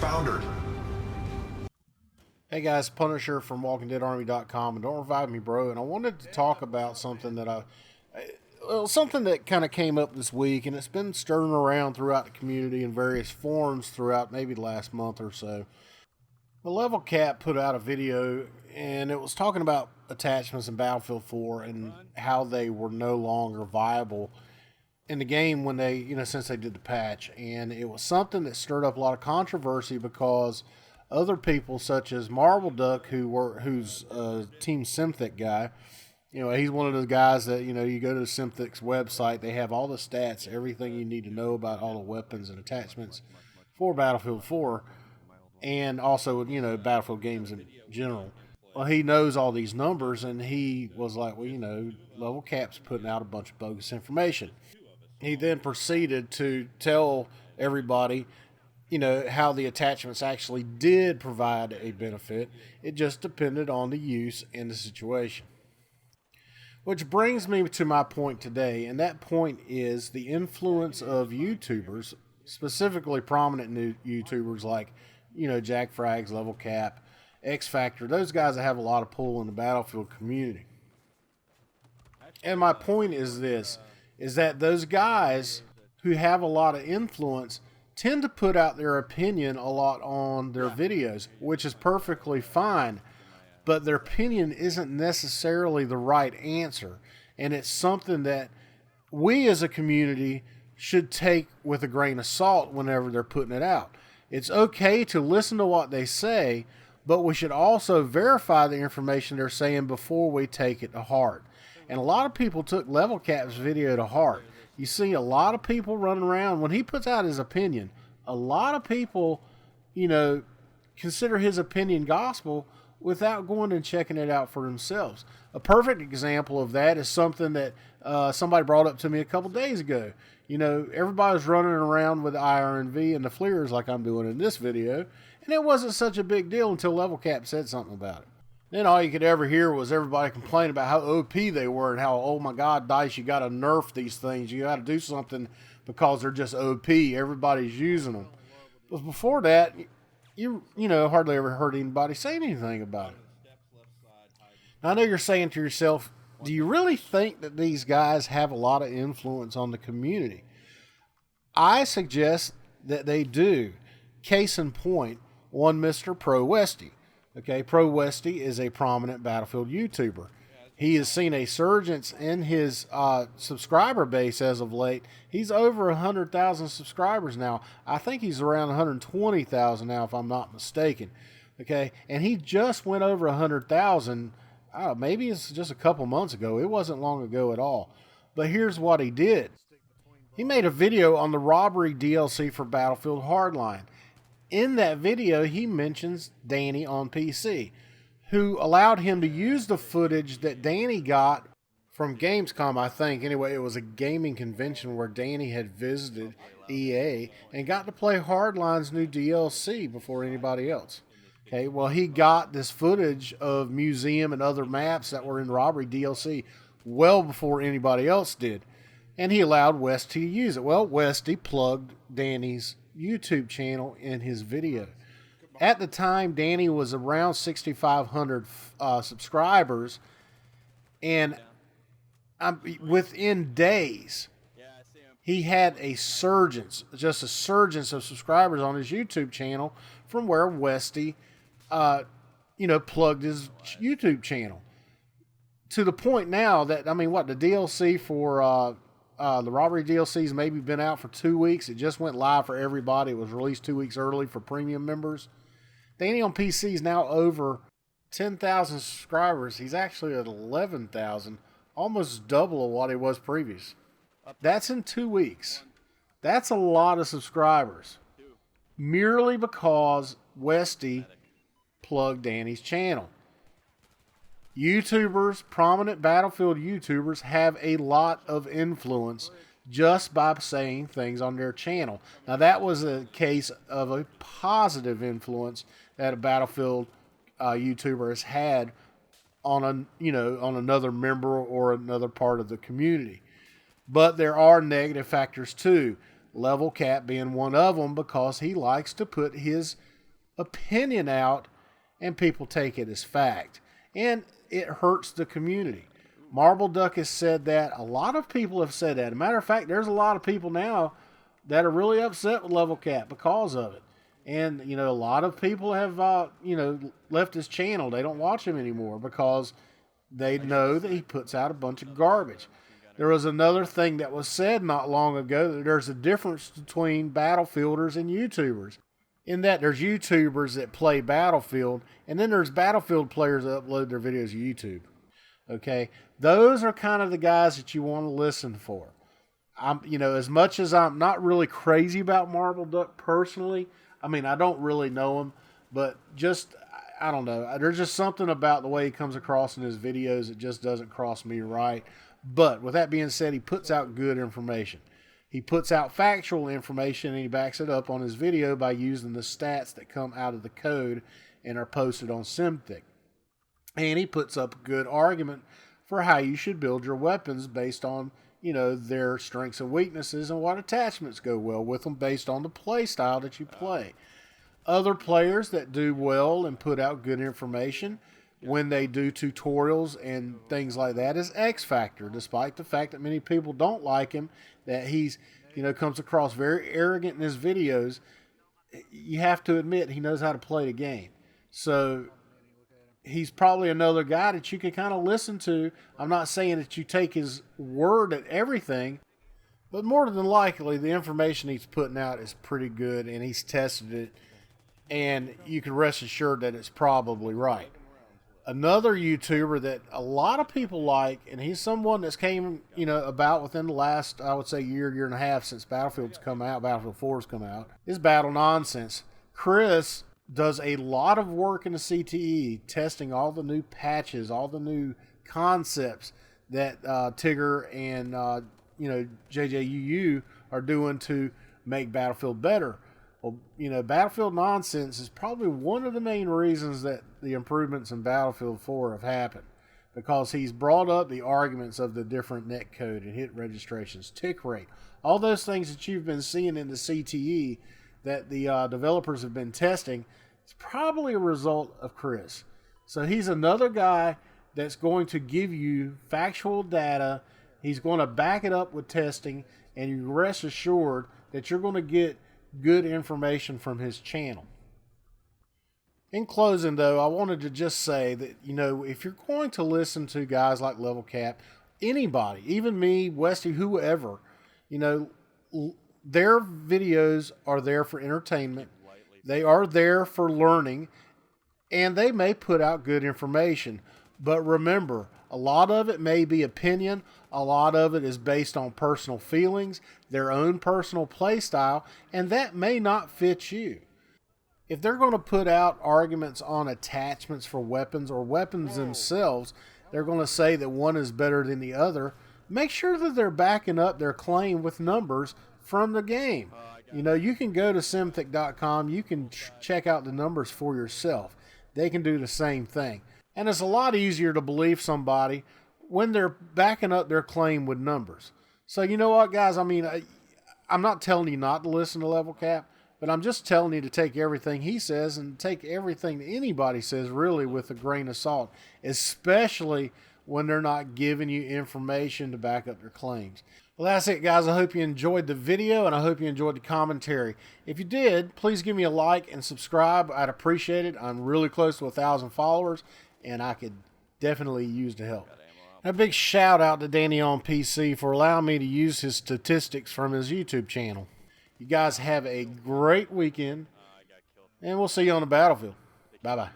founder. Hey guys, Punisher from WalkingDeadArmy.com, and don't revive me, bro. And I wanted to talk about something that something that kind of came up this week, and it's been stirring around throughout the community in various forums throughout maybe the last month or so. The Level Cap put out a video, and it was talking about attachments in Battlefield 4 and how they were no longer viable in the game when they, since they did the patch. And it was something that stirred up a lot of controversy because other people such as Marble Duck, who's a Team Synthic guy, he's one of those guys that, you go to the Synthic's website, they have all the stats, everything you need to know about all the weapons and attachments for Battlefield 4, and also, Battlefield games in general. Well, he knows all these numbers, and he was like, Level Cap's putting out a bunch of bogus information. He then proceeded to tell everybody how the attachments actually did provide a benefit. It just depended on the use and the situation. Which brings me to my point today, and that point is the influence of YouTubers, specifically prominent new YouTubers like, Jack Frags, Level Cap, X Factor, those guys that have a lot of pull in the Battlefield community. And my point is this, is that those guys who have a lot of influence tend to put out their opinion a lot on their videos, which is perfectly fine, but their opinion isn't necessarily the right answer, and it's something that we as a community should take with a grain of salt whenever they're putting it out. It's okay to listen to what they say, but we should also verify the information they're saying before we take it to heart. And a lot of people took Level Cap's video to heart. You see a lot of people running around. When he puts out his opinion, a lot of people, consider his opinion gospel without going and checking it out for themselves. A perfect example of that is something that somebody brought up to me a couple days ago. Everybody's running around with the IRNV and the FLIRs like I'm doing in this video, and it wasn't such a big deal until Level Cap said something about it. Then all you could ever hear was everybody complain about how OP they were and how, oh my God, DICE, you got to nerf these things. You got to do something because they're just OP. Everybody's using them. But before that, you hardly ever heard anybody say anything about it. Now, I know you're saying to yourself, do you really think that these guys have a lot of influence on the community? I suggest that they do. Case in point, one Mr. Pro Westie. Okay, Pro Westie is a prominent Battlefield YouTuber. He has seen a surge in his subscriber base as of late. He's over 100,000 subscribers now. I think he's around 120,000 now, if I'm not mistaken. Okay, and he just went over 100,000. Maybe it's just a couple months ago. It wasn't long ago at all. But here's what he did. He made a video on the robbery DLC for Battlefield Hardline. In that video, he mentions Danny on PC, who allowed him to use the footage that Danny got from Gamescom, I think. Anyway, it was a gaming convention where Danny had visited EA and got to play Hardline's new DLC before anybody else. Okay, well, he got this footage of Museum and other maps that were in Robbery DLC well before anybody else did, and he allowed Westie to use it. Well, Westie plugged Danny's YouTube channel in his video. At the time, Danny was around 6,500 subscribers, and within days, he had a surge of subscribers on his YouTube channel from where Westie, plugged his YouTube channel. To the point now that, the DLC for the robbery DLC's maybe been out for 2 weeks. It just went live for everybody. It was released 2 weeks early for premium members. Danny on PC is now over 10,000 subscribers. He's actually at 11,000, almost double of what he was previous. That's in 2 weeks. That's a lot of subscribers. Merely because Westie plugged Danny's channel. YouTubers, prominent Battlefield YouTubers, have a lot of influence just by saying things on their channel. Now, that was a case of a positive influence that a Battlefield YouTuber has had on on another member or another part of the community. But there are negative factors too. Level Cap being one of them, because he likes to put his opinion out and people take it as fact. And it hurts the community. Marble Duck has said that. A lot of people have said that. As a matter of fact, there's a lot of people now that are really upset with Level Cap because of it. And, you know, a lot of people have, left his channel. They don't watch him anymore because they know that he puts out a bunch of garbage. There was another thing that was said not long ago, that there's a difference between Battlefielders and YouTubers. In that there's YouTubers that play Battlefield, and then there's Battlefield players that upload their videos to YouTube. Okay? Those are kind of the guys that you want to listen for. As much as I'm not really crazy about Marble Duck personally, I mean, I don't really know him, but I don't know. There's just something about the way he comes across in his videos that just doesn't cross me right. But with that being said, he puts out good information. He puts out factual information, and he backs it up on his video by using the stats that come out of the code and are posted on SimThick. And he puts up a good argument for how you should build your weapons based on, their strengths and weaknesses and what attachments go well with them based on the play style that you play. Other players that do well and put out good information when they do tutorials and things like that is X Factor, despite the fact that many people don't like him, that he's, comes across very arrogant in his videos. You have to admit he knows how to play the game. So he's probably another guy that you can kind of listen to. I'm not saying that you take his word at everything, but more than likely the information he's putting out is pretty good, and he's tested it, and you can rest assured that it's probably right. Another YouTuber that a lot of people like, and he's someone that's came, about within the last, I would say, year and a half since Battlefield's come out, Battlefield 4's come out, is Battle Nonsense. Chris does a lot of work in the CTE, testing all the new patches, all the new concepts that Tigger and, JJUU are doing to make Battlefield better. Well, Battlefield Nonsense is probably one of the main reasons that the improvements in Battlefield 4 have happened, because he's brought up the arguments of the different netcode and hit registrations, tick rate, all those things that you've been seeing in the CTE that the developers have been testing. It's probably a result of Chris. So he's another guy that's going to give you factual data. He's going to back it up with testing, and you rest assured that you're going to get good information from his channel. In closing, though, I wanted to just say that, if you're going to listen to guys like Level Cap, anybody, even me, Westie, whoever, their videos are there for entertainment. They are there for learning, and they may put out good information. But remember, a lot of it may be opinion. A lot of it is based on personal feelings, their own personal play style, and that may not fit you. If they're going to put out arguments on attachments for weapons or weapons themselves, they're going to say that one is better than the other. Make sure that they're backing up their claim with numbers from the game. You can go to simthick.com. You can check out the numbers for yourself. They can do the same thing. And it's a lot easier to believe somebody when they're backing up their claim with numbers. So you know what, guys? I mean, I'm not telling you not to listen to Level Cap, but I'm just telling you to take everything he says and take everything that anybody says really with a grain of salt, especially when they're not giving you information to back up their claims. Well, that's it, guys. I hope you enjoyed the video, and I hope you enjoyed the commentary. If you did, please give me a like and subscribe. I'd appreciate it. I'm really close to 1,000 followers, and I could definitely use the help. A big shout out to Danny on PC for allowing me to use his statistics from his YouTube channel. You guys have a great weekend, and we'll see you on the battlefield. Bye-bye.